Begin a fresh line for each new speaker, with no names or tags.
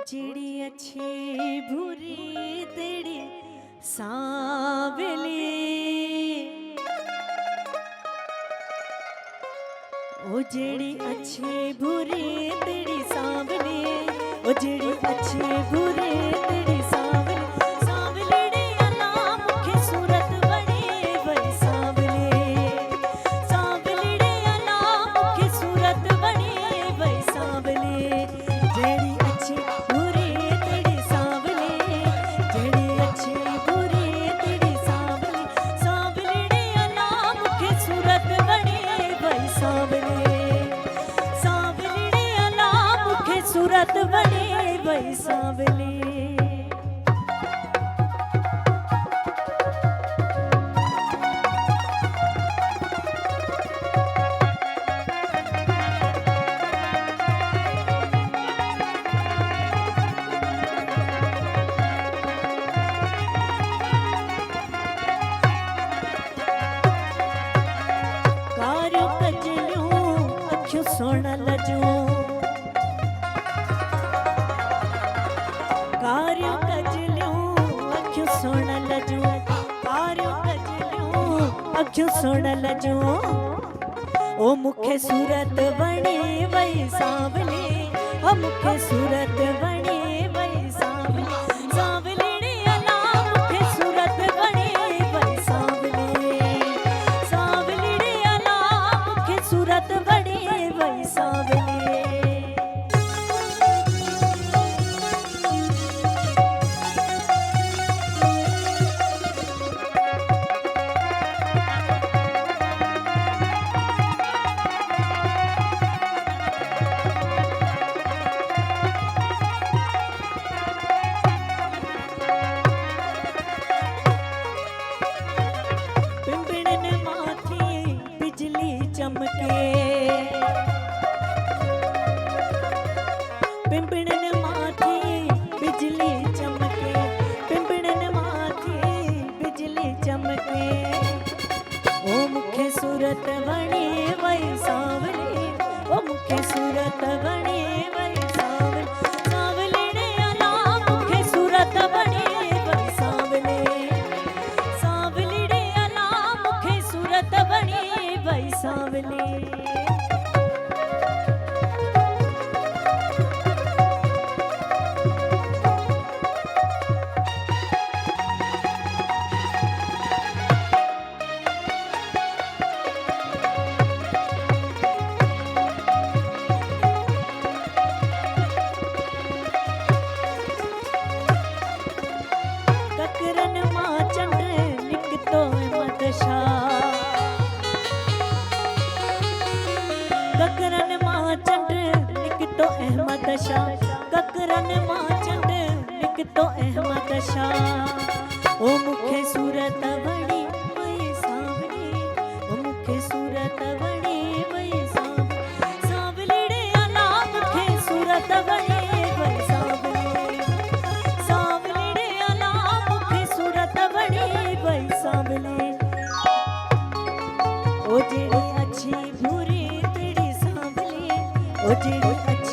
चिड़ी अच्छी भूरी तेरी सांवली, ओ जेड़ी अच्छी भूरी तेरी सांवली, ओ जेड़ी अच्छी भूरी तेरी सांवली, सांवली अला मुखे सूरत बड़ी बड़ी सांवली, सांवली अला मुखे सूरत बड़ी बड़ी सांवली, जेड़ी अच्छी भूरी तेरी सांवली, जेड़ी अच्छी भूरी तेरी सांवली, सांवली अला मुखे सूरत बड़ी बड़ी सांवली, सांवली अला मुखे सूरत बड़ी बड़ी सांवली। कार्यो कजलियों अखियों सोना लजो, कार्यो कजलियों अखियों सोना लजो, कार्यो कजलियों अखियों सोना लजो, ओ मुखे सूरत बनी वही सांवली, ओ मुखे सूरत बनी वही सांवली, सांवली अला मुखे सूरत बनी वही सांवली, सांवली अला मुखे सूरत बनी वही सांवली। पिंपड़न माथी बिजली चमके, पिंपड़न माथी बिजली चमके, पिंपड़न माथी बिजली चमके, ओ मुखे सूरत बनी वही सांवली, ओ मुखे सूरत बनी वही सांवली, सांवली अला मुखे सूरत बनी वही सांवली, सांवली अला मुखे सूरत बनी वही सांवली। ककरन मां चंद्र निकतो मदशा, ककरन मां चंद्र निकतो अहमद शाह, ककरन मां चंद्र निकतो अहमद शाह, ओ मुखे सूरत बड़ी वही सांवली, ओ मुखे सूरत बड़ी वही सांवली, सांवली अला मुखे सूरत बड़ी वही सांवली, सांवली अला मुखे सूरत बड़ी वही सांवली, ओ जेड़ी अच्छी भूरी तेरी सांवली, ओ जेड़ी अच्छी